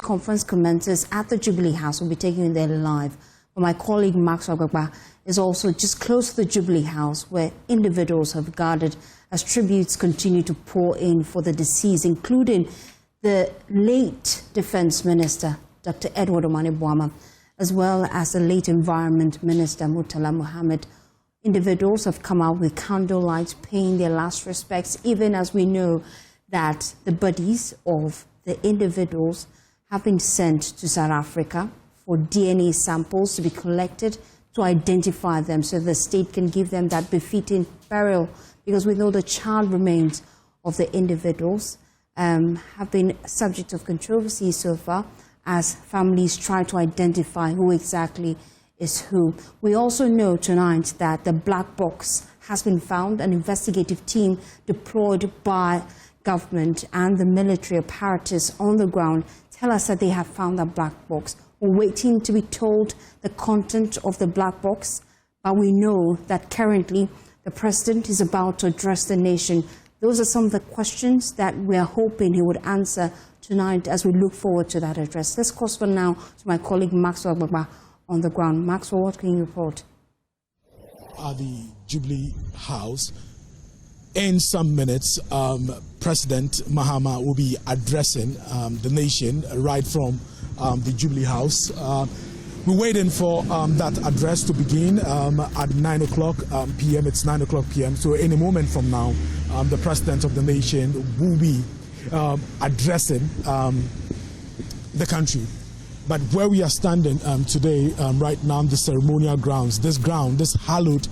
conference commences at the Jubilee House. We'll be taking you there live. But my colleague Max Ogbagba is also just close to the Jubilee House, where individuals have gathered as tributes continue to pour in for the deceased, including the late Defense Minister, Dr. Edward Mahama, as well as the late Environment Minister, Murtala Mohammed. Individuals have come out with candlelight paying their last respects, even as we know that the bodies of the individuals have been sent to South Africa for DNA samples to be collected to identify them so the state can give them that befitting burial, because we know the child remains of the individuals have been subject of controversy so far as families try to identify who exactly is who. We also know tonight that the black box has been found. An investigative team deployed by government and the military apparatus on the ground tell us that they have found that black box. We're waiting to be told the content of the black box, but we know that currently the president is about to address the nation. Those are some of the questions that we are hoping he would answer tonight as we look forward to that address. Let's cross for now to my colleague Maxwell Ogbagba on the ground. Maxwell, what can you report? At the Jubilee House, in some minutes, President Mahama will be addressing the nation right from the Jubilee House. We're waiting for that address to begin at 9 o'clock p.m. It's 9 o'clock p.m. So any moment from now, the President of the nation will be addressing the country. But where we are standing today, right now, the ceremonial grounds, this hallowed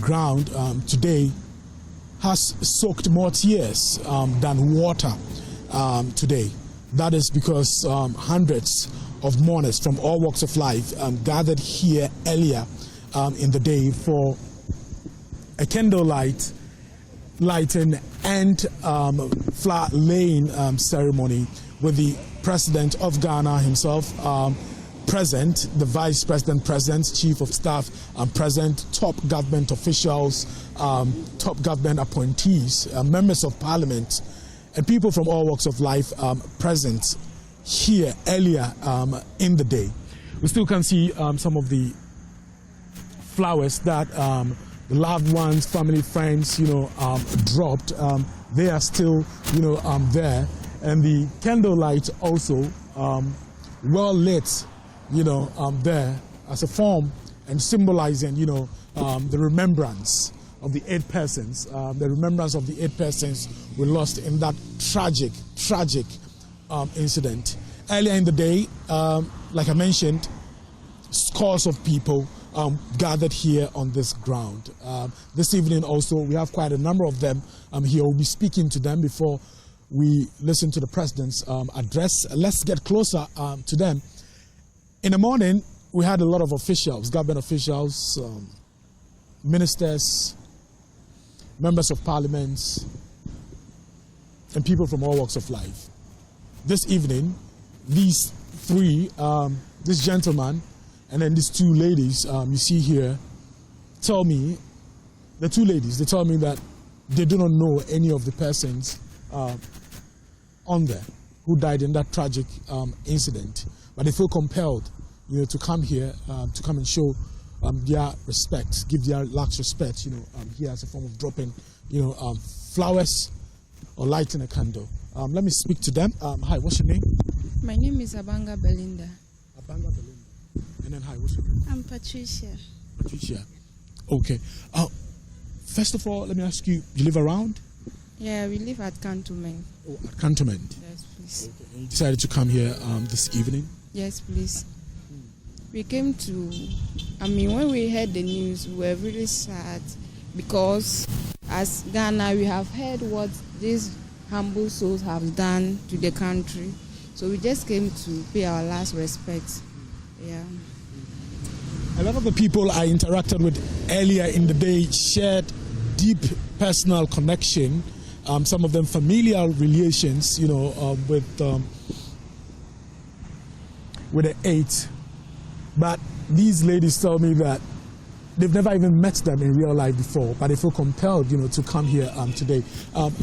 ground today has soaked more tears than water today. That is because hundreds of mourners from all walks of life gathered here earlier in the day for a candlelight lighting and flower laying ceremony with the President of Ghana himself present, the Vice President, Chief of Staff present, top government officials, top government appointees, members of Parliament, and people from all walks of life present here earlier in the day. We still can see some of the flowers that the loved ones, family, friends, dropped. They are still, there. And the candlelight also well lit, there as a form and symbolizing, the remembrance of the 8 persons, we lost in that tragic incident. Earlier in the day, like I mentioned, scores of people gathered here on this ground. This evening also, we have quite a number of them here. We'll be speaking to them before we listen to the President's address. Let's get closer to them. In the morning, we had a lot of officials, government officials, ministers, members of Parliament, and people from all walks of life. This evening, these 3, this gentleman and then these 2 ladies you see here, tell me, the 2 ladies, they tell me that they do not know any of the persons on there who died in that tragic incident, but they feel compelled, to come here, to come and show their respect, give their last respect, here as a form of dropping, flowers or lighting a candle. Let me speak to them. Hi, what's your name? My name is Abanga Belinda. Abanga Belinda. And then hi, what's your name? I'm Patricia. Patricia. Okay. First of all, let me ask you, you live around? Yeah, we live at Cantonment. Oh, at Cantonment? Yes, please. Okay. And you decided to come here this evening? Yes, please. We came to, when we heard the news, we were really sad because as Ghana, we have heard what these humble souls have done to the country. So we just came to pay our last respects. Yeah. A lot of the people I interacted with earlier in the day shared deep personal connection, some of them familial relations, with the 8. But these ladies tell me that they've never even met them in real life before, but they feel compelled, to come here today.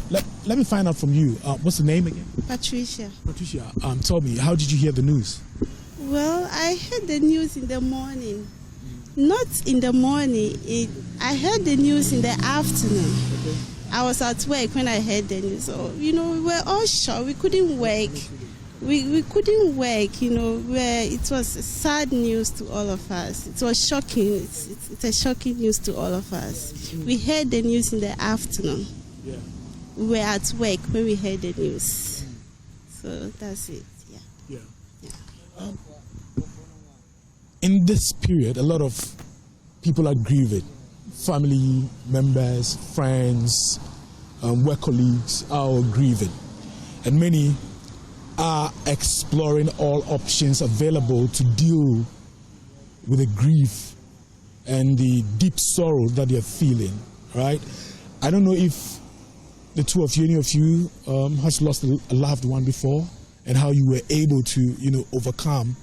Let me find out from you. What's the name again? Patricia. Patricia, tell me, how did you hear the news? Well, I heard the news in the morning. Not in the morning. I heard the news in the afternoon. Okay. I was at work when I heard the news. So, we were all shocked. We couldn't work. We couldn't work, where it was sad news to all of us. It was shocking. It's a shocking news to all of us. We heard the news in the afternoon. Yeah. We were at work when we heard the news. So that's it, Yeah. In this period, a lot of people are grieving. Family members, friends, work colleagues are all grieving. And many are exploring all options available to deal with the grief and the deep sorrow that they're feeling, right? I don't know if the two of you, any of you, has lost a loved one before, and how you were able to, overcome,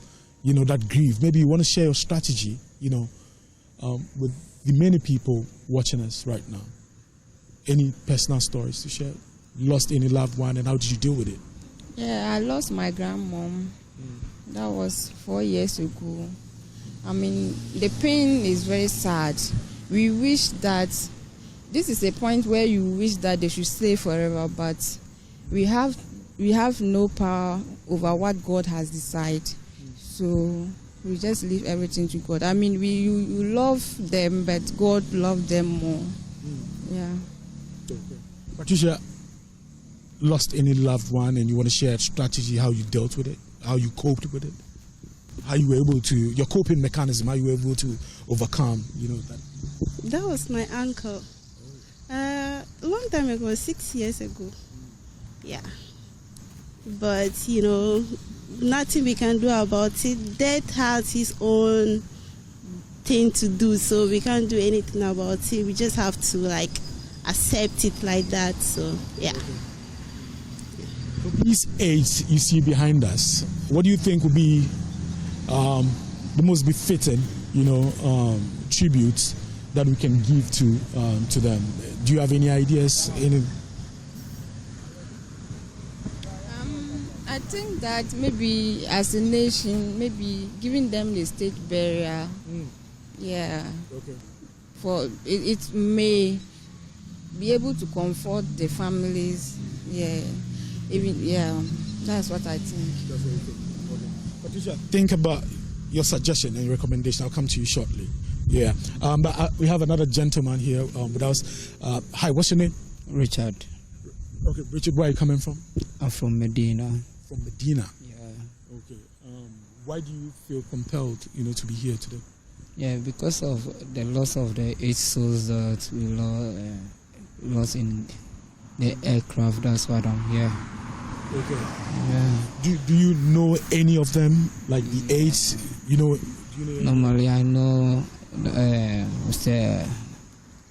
that grief. Maybe you want to share your strategy, with the many people watching us right now. Any personal stories to share? Lost any loved one, and how did you deal with it? Yeah, I lost my grandmom. That was 4 years ago. I mean, the pain is very sad. We wish that this is a point where you wish that they should stay forever, but we have no power over what God has decided. So we just leave everything to God. I mean, you love them, but God loved them more. Yeah. Okay. Patricia, lost any loved one, and you want to share a strategy, how you dealt with it, how you coped with it, how you were able to, your coping mechanism, how you were able to overcome, that. That was my uncle. A long time ago, 6 years ago. Yeah. But, nothing we can do about it. Death has his own thing to do, so we can't do anything about it. We just have to, accept it like that. So, yeah. For these 8 you see behind us, what do you think would be the most befitting, tribute that we can give to them? Do you have any ideas? I think that maybe as a nation, maybe giving them the state burial. Yeah. Okay. For it may be able to comfort the families. Yeah. That's what I think. That's what you think. Okay. Patricia, think about your suggestion and recommendation. I'll come to you shortly. Yeah. But we have another gentleman here with us. Hi, what's your name? Richard. Okay, Richard, where are you coming from? I'm from Medina. From Medina? Yeah. Okay. Why do you feel compelled, to be here today? Yeah, because of the loss of the 8 souls that we lost in the aircraft. That's why I'm here. Okay. Yeah. Do you know any of them, like the 8? Do you know Normally, I know Mr.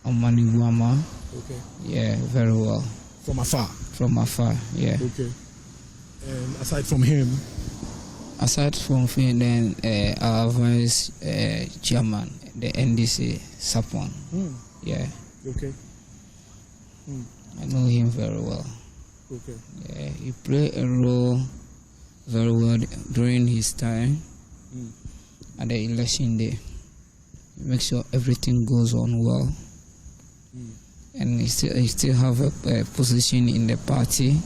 Omaniwama. Okay. Yeah, very well. From afar? From afar, yeah. Okay. And aside from him? Aside from him, then our vice chairman, the NDC, Sapon. Yeah. Okay. I know him very well. Okay. Yeah, he played a role very well during his time at the election day. Make sure everything goes on well. And he still have a position in the party.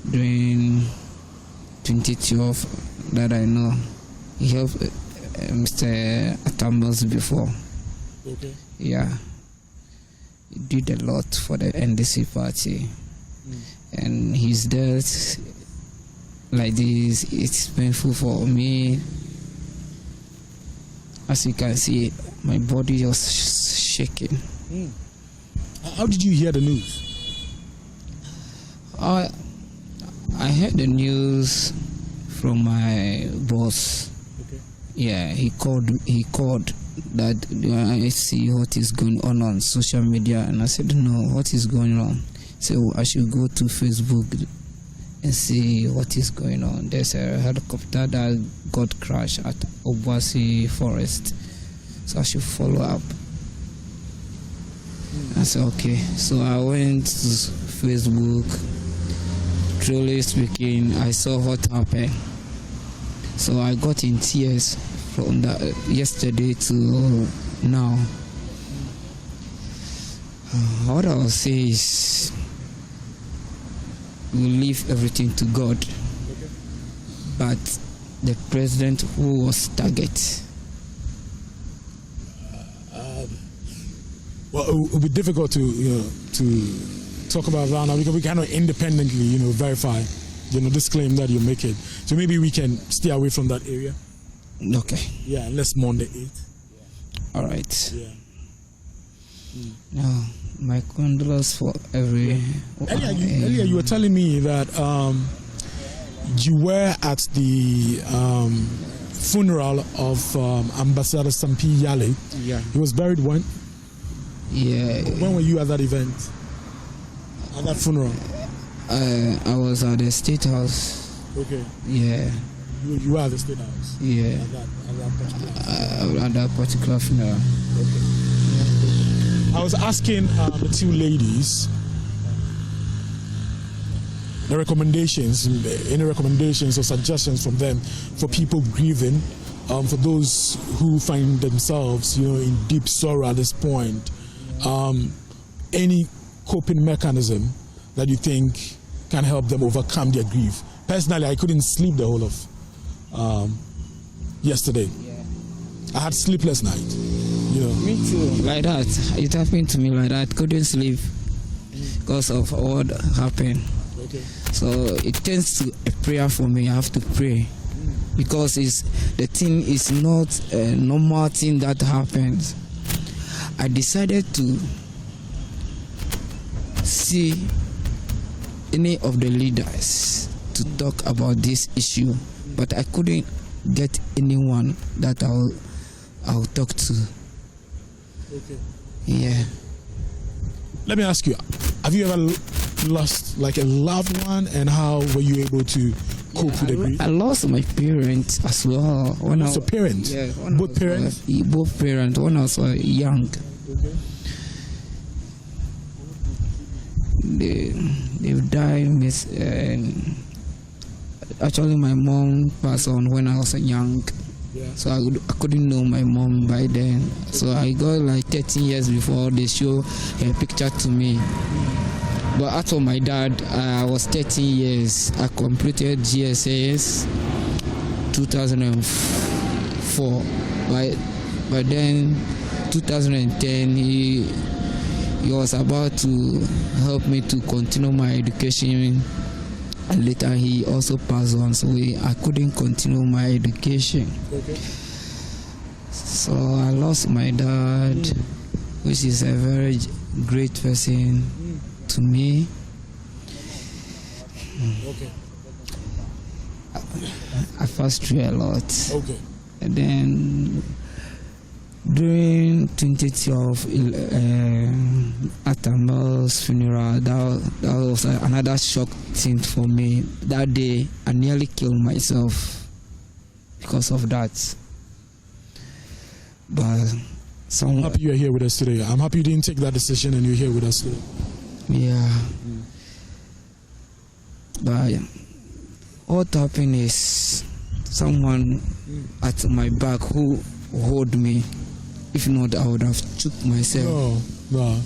During 2012, that I know, he helped Mr. Atambas before. Okay. Yeah. He did a lot for the NDC party. And his death like this, it's painful for me. As you can see, my body was shaking. How did you hear the news? I heard the news from my boss. Okay. Yeah, he called that I see what is going on social media, and I said, no, what is going on? So I should go to Facebook and see what is going on. There's a helicopter that got crashed at Obwasi Forest. so I should follow up. I said, okay. So I went to Facebook. Truly speaking, I saw what happened. So I got in tears from that yesterday to now. What I will say is, we leave everything to God. But the president who was target. Well, it would be difficult to talk about that now because we cannot independently, verify, this claim that you're making. So maybe we can stay away from that area. Okay. Yeah, unless Monday 8th. All right. Yeah. Now, my condolences for every. Earlier, you were telling me that you were at the funeral of Ambassador Sampi Yale. Yeah. He was buried when? Yeah. When were you at that event? At that funeral? I was at the State House. Okay. Yeah. You were at the State House? Yeah. At that particular funeral. Okay. I was asking the two ladies the recommendations, any recommendations or suggestions from them for people grieving, for those who find themselves, in deep sorrow at this point. Any coping mechanism that you think can help them overcome their grief. Personally, I couldn't sleep the whole of yesterday. I had sleepless night. Me too. Like that. It happened to me like that. Couldn't sleep because of what happened. Okay. So it turns to a prayer for me. I have to pray because the thing is not a normal thing that happens. I decided to see any of the leaders to talk about this issue, but I couldn't get anyone that I'll talk to. Okay. Yeah. Let me ask you, have you ever lost like a loved one, and how were you able to cope with the grief? I lost my parents as well. So parents? Yeah, both parents? Both parents when I was young. Okay. They've died. Actually, my mom passed on when I was young. Yeah. So I couldn't know my mom by then. So I got like 13 years before they show her picture to me. But after my dad, I was 13 years. I completed GSS 2004. But then 2010 he was about to help me to continue my education. And later he also passed on, so I couldn't continue my education. Okay. So I lost my dad, which is a very great person to me. Okay. I passed through a lot. Okay. And then during 2012, at Amel's funeral, that was another shock thing for me. That day, I nearly killed myself because of that. But I'm happy you're here with us today. I'm happy you didn't take that decision and you're here with us today. Yeah. But what happened is someone at my back who hold me. If not, I would have took myself. No.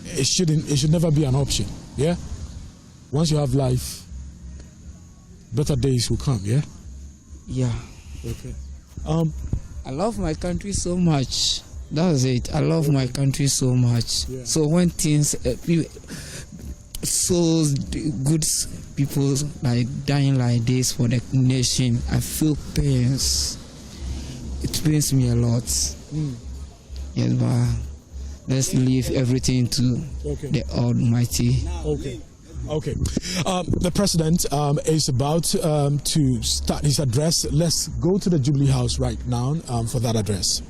It should never be an option. Yeah? Once you have life, better days will come, yeah? Yeah. Okay. I love my country so much. That's it. I love my country so much. Yeah. So when things, so good people like dying like this for the nation, I feel pains. It pains me a lot. Yes, but let's leave everything to the Almighty. Okay. The president is about to start his address. Let's go to the Jubilee House right now for that address.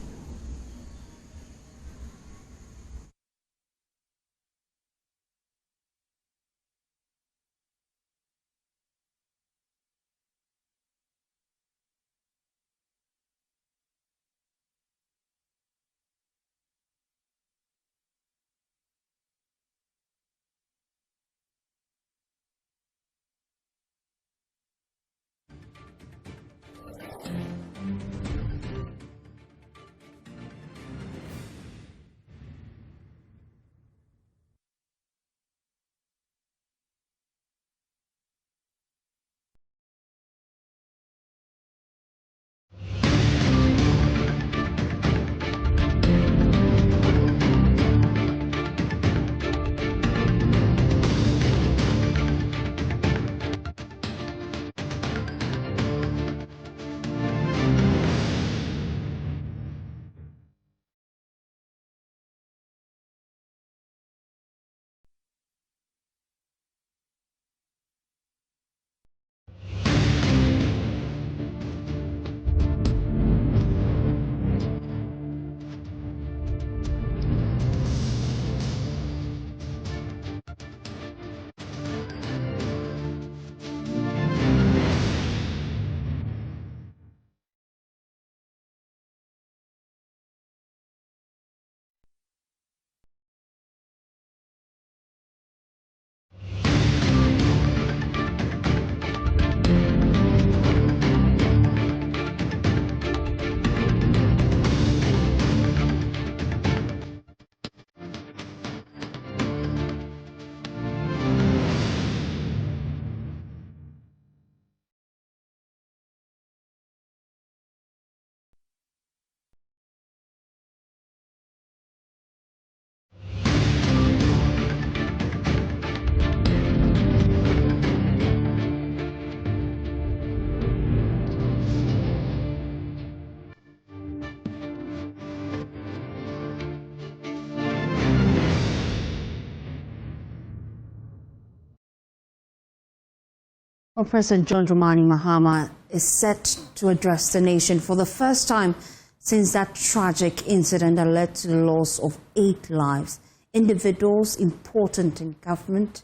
Well, President John Dramani Mahama is set to address the nation for the first time since that tragic incident that led to the loss of 8 lives. Individuals important in government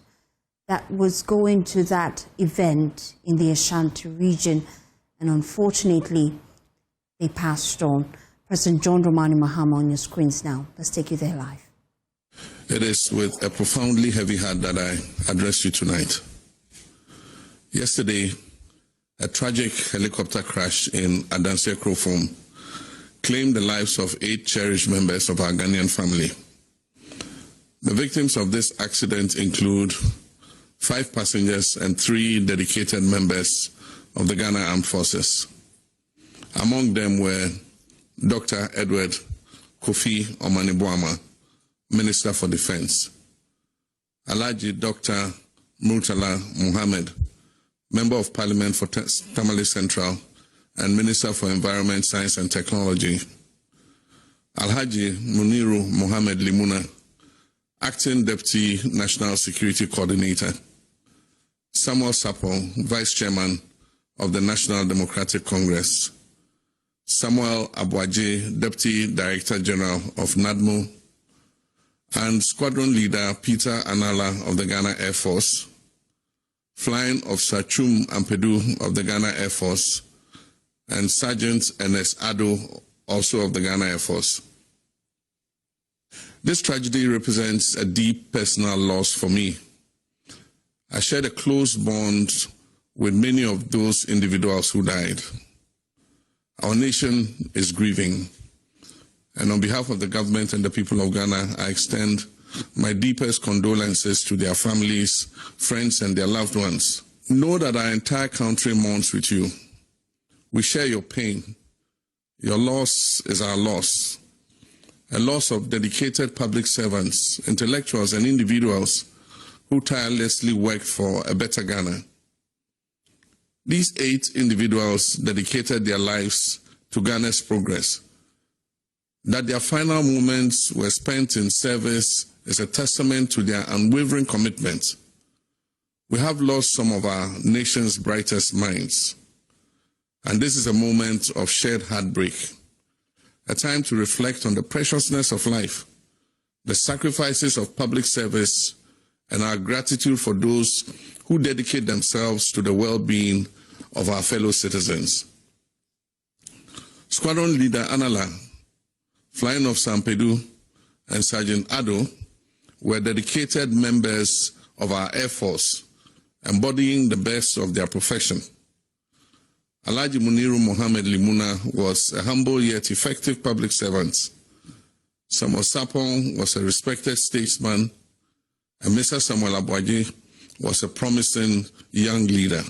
that was going to that event in the Ashanti region, and unfortunately, they passed on. President John Dramani Mahama on your screens now. Let's take you there live. It is with a profoundly heavy heart that I address you tonight. Yesterday, a tragic helicopter crash in Adanse Krofom claimed the lives of 8 cherished members of our Ghanaian family. The victims of this accident include 5 passengers and 3 dedicated members of the Ghana Armed Forces. Among them were Dr. Edward Kofi Omaniboama, Minister for Defense; Alhaji Dr. Murtala Muhammad, Member of Parliament for Tamale Central and Minister for Environment, Science and Technology; Alhaji Muniru Mohammed Limuna, Acting Deputy National Security Coordinator; Samuel Sapong, Vice Chairman of the National Democratic Congress; Samuel Abuaje, Deputy Director General of NADMO; and Squadron Leader Peter Anala of the Ghana Air Force, Flying Officer Chum Ampedu of the Ghana Air Force, and Sergeant Ernest Ado, also of the Ghana Air Force. This tragedy represents a deep personal loss for me. I shared a close bond with many of those individuals who died. Our nation is grieving, and on behalf of the government and the people of Ghana, I extend my deepest condolences to their families, friends, and their loved ones. Know that our entire country mourns with you. We share your pain. Your loss is our loss. A loss of dedicated public servants, intellectuals, and individuals who tirelessly worked for a better Ghana. These 8 individuals dedicated their lives to Ghana's progress. That their final moments were spent in service is a testament to their unwavering commitment. We have lost some of our nation's brightest minds, and this is a moment of shared heartbreak, a time to reflect on the preciousness of life, the sacrifices of public service, and our gratitude for those who dedicate themselves to the well-being of our fellow citizens. Squadron Leader Anala, Flying Officer Ampedu, and Sergeant Ado were dedicated members of our Air Force, embodying the best of their profession. Alhaji Muniru Mohammed Limuna was a humble yet effective public servant. Samuel Sapong was a respected statesman, and Mr. Samuel Abuaje was a promising young leader.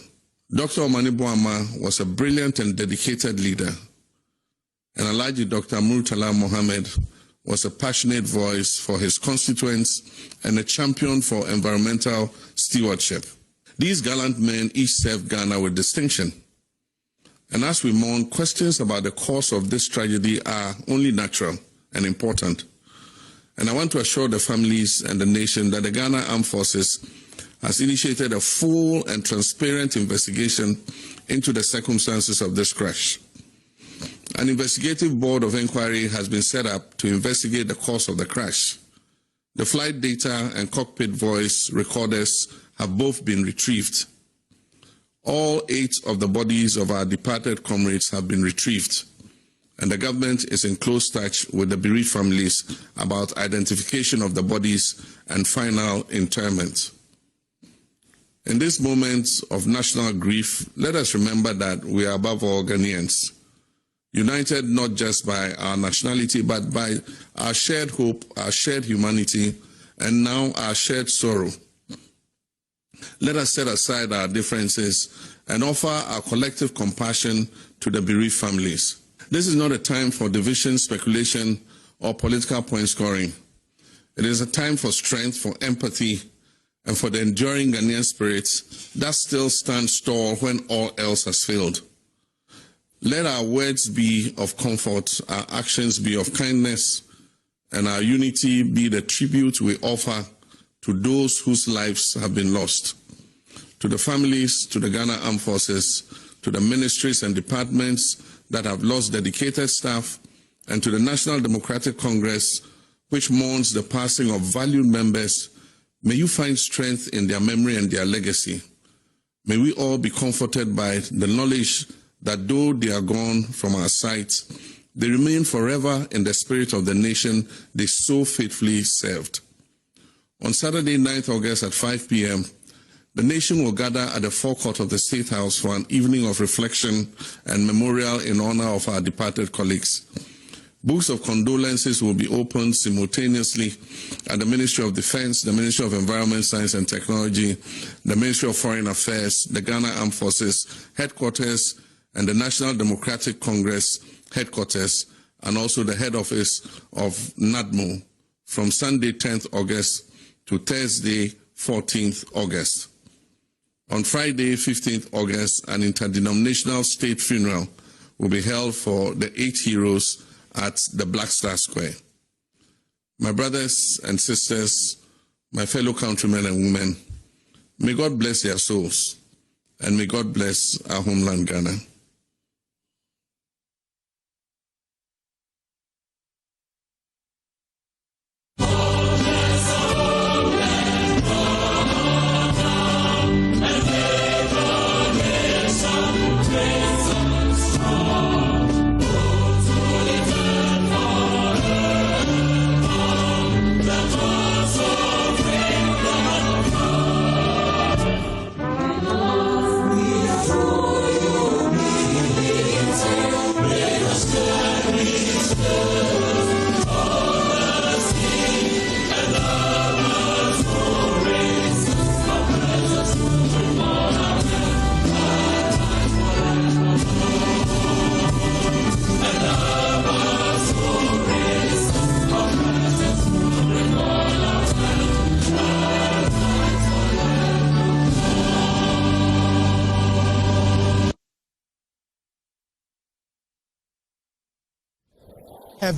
Dr. Omaniboama was a brilliant and dedicated leader, and Alhaji Dr. Murtala Mohammed was a passionate voice for his constituents and a champion for environmental stewardship. These gallant men each served Ghana with distinction. And as we mourn, questions about the cause of this tragedy are only natural and important. And I want to assure the families and the nation that the Ghana Armed Forces has initiated a full and transparent investigation into the circumstances of this crash. An investigative board of inquiry has been set up to investigate the cause of the crash. The flight data and cockpit voice recorders have both been retrieved. All 8 of the bodies of our departed comrades have been retrieved, and the government is in close touch with the bereaved families about identification of the bodies and final interment. In this moment of national grief, let us remember that we are above all Ghanaians, united not just by our nationality, but by our shared hope, our shared humanity, and now our shared sorrow. Let us set aside our differences and offer our collective compassion to the bereaved families. This is not a time for division, speculation, or political point scoring. It is a time for strength, for empathy, and for the enduring Ghanaian spirit that still stands tall when all else has failed. Let our words be of comfort, our actions be of kindness, and our unity be the tribute we offer to those whose lives have been lost. to the families, to the Ghana Armed Forces, to the ministries and departments that have lost dedicated staff, and to the National Democratic Congress, which mourns the passing of valued members, may you find strength in their memory and their legacy. May we all be comforted by the knowledge that though they are gone from our sight, they remain forever in the spirit of the nation they so faithfully served. On Saturday, 9th August at 5 p.m., the nation will gather at the forecourt of the State House for an evening of reflection and memorial in honor of our departed colleagues. Books of condolences will be opened simultaneously at the Ministry of Defense, the Ministry of Environment, Science and Technology, the Ministry of Foreign Affairs, the Ghana Armed Forces headquarters, and the National Democratic Congress headquarters, and also the head office of NADMO from Sunday, 10th August to Thursday, 14th August. On Friday, 15th August, an interdenominational state funeral will be held for the 8 heroes at the Black Star Square. My brothers and sisters, my fellow countrymen and women, may God bless their souls, and may God bless our homeland, Ghana.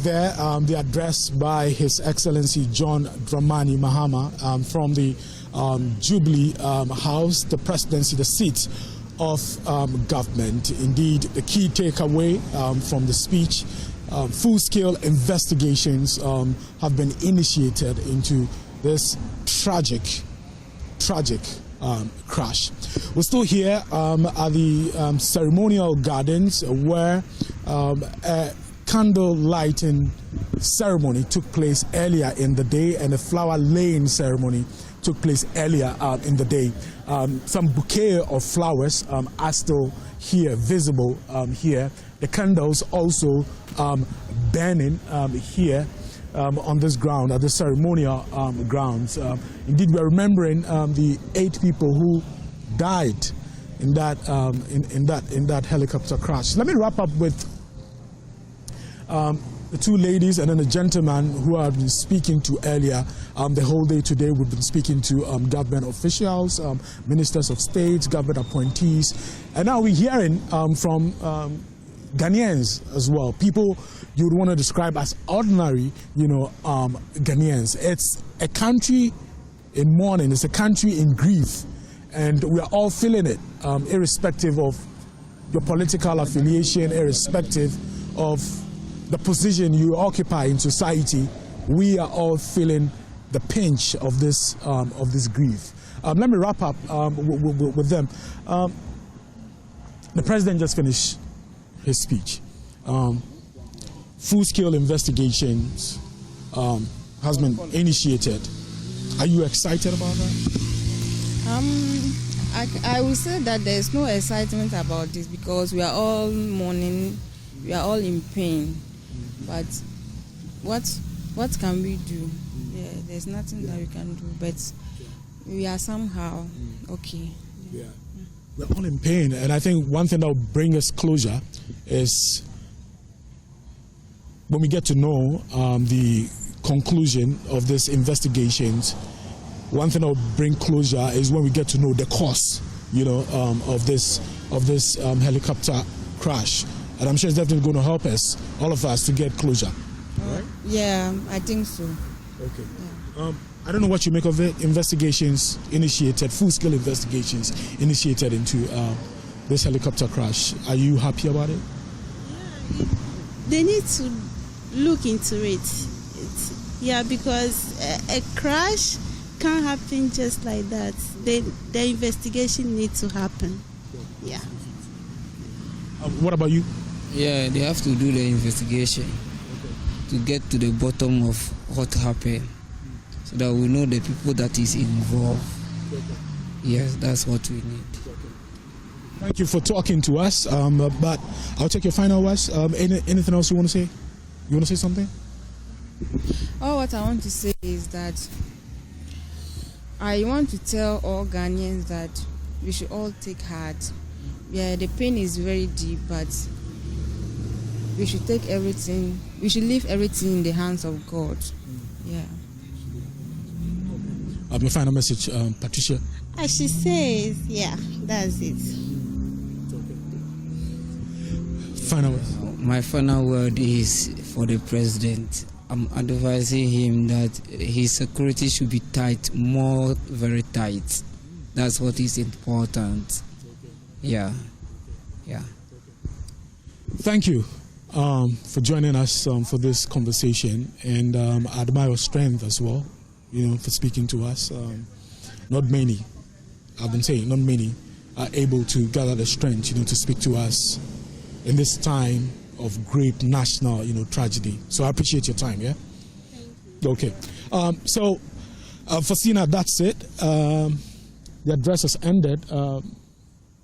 There, the address by His Excellency John Dramani Mahama from the Jubilee House, the presidency, the seat of government. Indeed, the key takeaway from the speech, full-scale investigations have been initiated into this tragic crash. We're still here at the ceremonial gardens where candle lighting ceremony took place earlier in the day, and a flower laying ceremony took place earlier in the day. Some bouquet of flowers are still here, visible here. The candles also burning here on this ground, at the ceremonial grounds. Indeed, we are remembering the 8 people who died in that helicopter crash. Let me wrap up with the 2 ladies and then the gentleman who I've been speaking to earlier. The whole day today we've been speaking to government officials, ministers of state, government appointees, and now we're hearing from Ghanaians as well, people you would want to describe as ordinary, Ghanaians. It's a country in mourning, it's a country in grief, and we are all feeling it, irrespective of your political affiliation, irrespective of the position you occupy in society. We are all feeling the pinch of this grief. Let me wrap up with them. The president just finished his speech. Full-scale investigations has been initiated. Are you excited about that? I will say that there is no excitement about this because we are all mourning, we are all in pain. But what can we do? Yeah, there's nothing that we can do, but we are somehow okay. Yeah. We're all in pain, and I think one thing that will bring us closure is when we get to know the conclusion of these investigations. One thing that will bring closure is when we get to know the cause, of this helicopter crash. And I'm sure it's definitely going to help us, all of us, to get closure. Right? Yeah, I think so. Okay. Yeah. I don't know what you make of it. Investigations initiated, full-scale investigations initiated into this helicopter crash. Are you happy about it? They need to look into it. Because a crash can't happen just like that. The investigation needs to happen. Yeah. What about you? Yeah, they have to do the investigation to get to the bottom of what happened, so that we know the people that is involved. Yes, that's what we need. Thank you for talking to us. But I'll take your final words. Anything else you want to say? You want to say something? All what I want to say is that I want to tell all Ghanaians that we should all take heart. Yeah, the pain is very deep, but we should take everything. We should leave everything in the hands of God. Yeah. My final message, Patricia. As she says, yeah, that's it. Final word. My final word is for the president. I'm advising him that his security should be tight, more very tight. That's what is important. Yeah. Thank you for joining us for this conversation, and I admire your strength as well, for speaking to us. Not many, I've been saying, not many are able to gather the strength, to speak to us in this time of great national, tragedy. So I appreciate your time, yeah? Thank you. Okay. So, Faustina, that's it. The address has ended.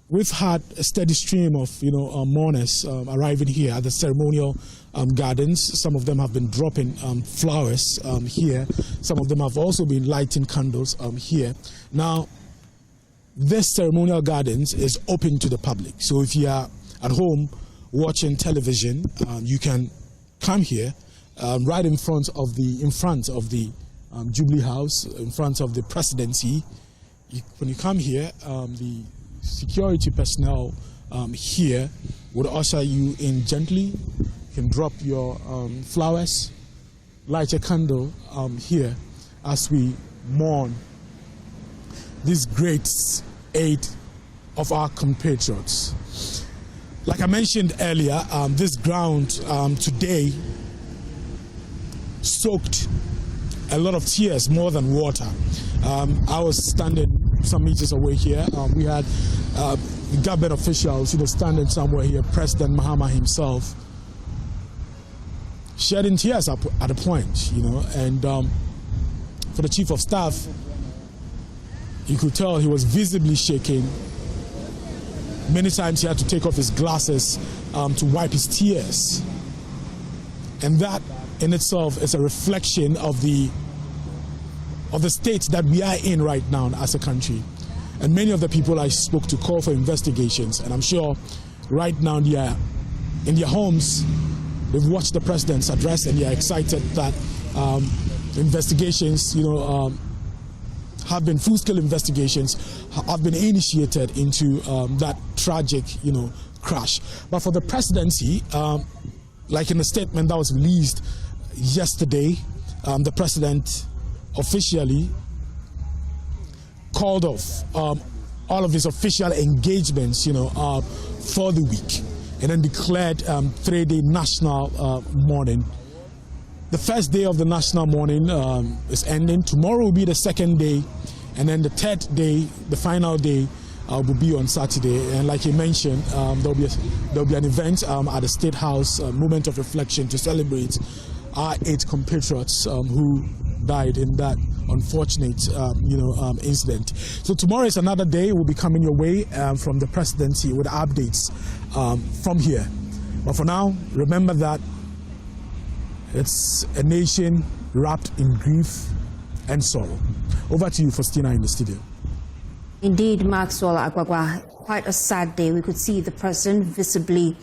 We've had a steady stream of, mourners arriving here at the ceremonial gardens. Some of them have been dropping flowers here. Some of them have also been lighting candles here. Now, this ceremonial gardens is open to the public. So if you are at home watching television, you can come here right in front of the Jubilee House, in front of the presidency. When you come here, the security personnel here would usher you in gently. You can drop your flowers, light a candle here as we mourn these great 8 of our compatriots. Like I mentioned earlier, this ground today soaked a lot of tears more than water. I was standing some meters away here. We had government officials, standing somewhere here. President Mahama himself shedding tears at a point, and for the chief of staff, you could tell he was visibly shaking. Many times he had to take off his glasses to wipe his tears. And that in itself is a reflection of the state that we are in right now as a country. And many of the people I spoke to call for investigations. And I'm sure right now they are in their homes, they've watched the president's address and they are excited that investigations, have been full-scale investigations have been initiated into that tragic, crash. But for the presidency, like in the statement that was released yesterday, the president officially called off all of his official engagements, for the week, and then declared 3-day national mourning. The first day of the national mourning is ending. Tomorrow will be the second day, and then the third day, the final day, will be on Saturday. And like you mentioned, there'll be an event at the State House, a moment of reflection to celebrate our 8 compatriots who died in that unfortunate, incident. So tomorrow is another day. We'll be coming your way from the presidency with updates from here. But for now, remember that it's a nation wrapped in grief and sorrow. Over to you, Faustina, in the studio. Indeed, Maxwell Agwagwa, quite a sad day. We could see the president visibly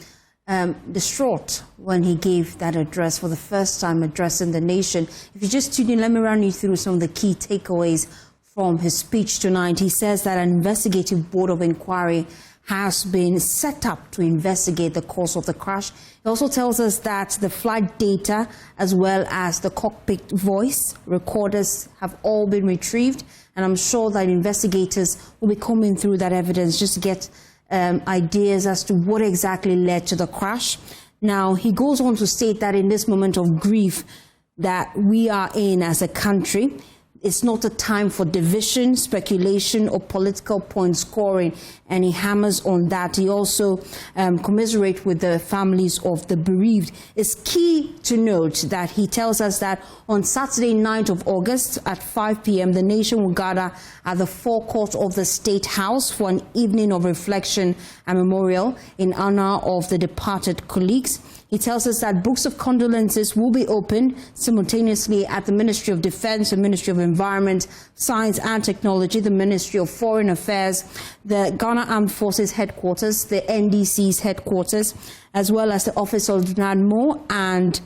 distraught when he gave that address for the first time, addressing the nation. If you just tune in, let me run you through some of the key takeaways from his speech tonight. He says that an investigative board of inquiry has been set up to investigate the cause of the crash. It also tells us that the flight data as well as the cockpit voice recorders have all been retrieved, and I'm sure that investigators will be combing through that evidence just to get ideas as to what exactly led to the crash. Now, he goes on to state that in this moment of grief that we are in as a country, it's not a time for division, speculation, or political point scoring, and he hammers on that. He also commiserates with the families of the bereaved. It's key to note that he tells us that on Saturday, 9th of August at 5 p.m., the nation will gather at the forecourt of the State House for an evening of reflection and memorial in honor of the departed colleagues. He tells us that books of condolences will be opened simultaneously at the Ministry of Defense, the Ministry of Environment, Science and Technology, the Ministry of Foreign Affairs, the Ghana Armed Forces Headquarters, the NDC's headquarters, as well as the Office of NADMO and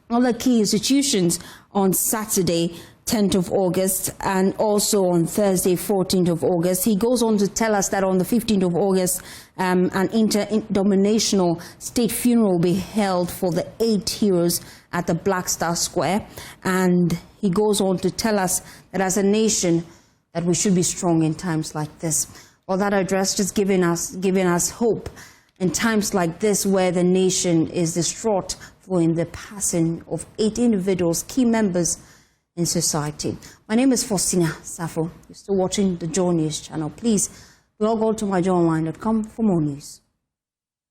other key institutions on Saturday, 10th of August, and also on Thursday, 14th of August. He goes on to tell us that on the 15th of August, an interdenominational state funeral will be held for the 8 heroes at the Black Star Square. And he goes on to tell us that as a nation, that we should be strong in times like this. Well, that address just giving us hope in times like this, where the nation is distraught following the passing of 8 individuals, key members in society. My name is Faustina Safo. You're still watching the Joy News channel. Please log on to myjoyonline.com for more news.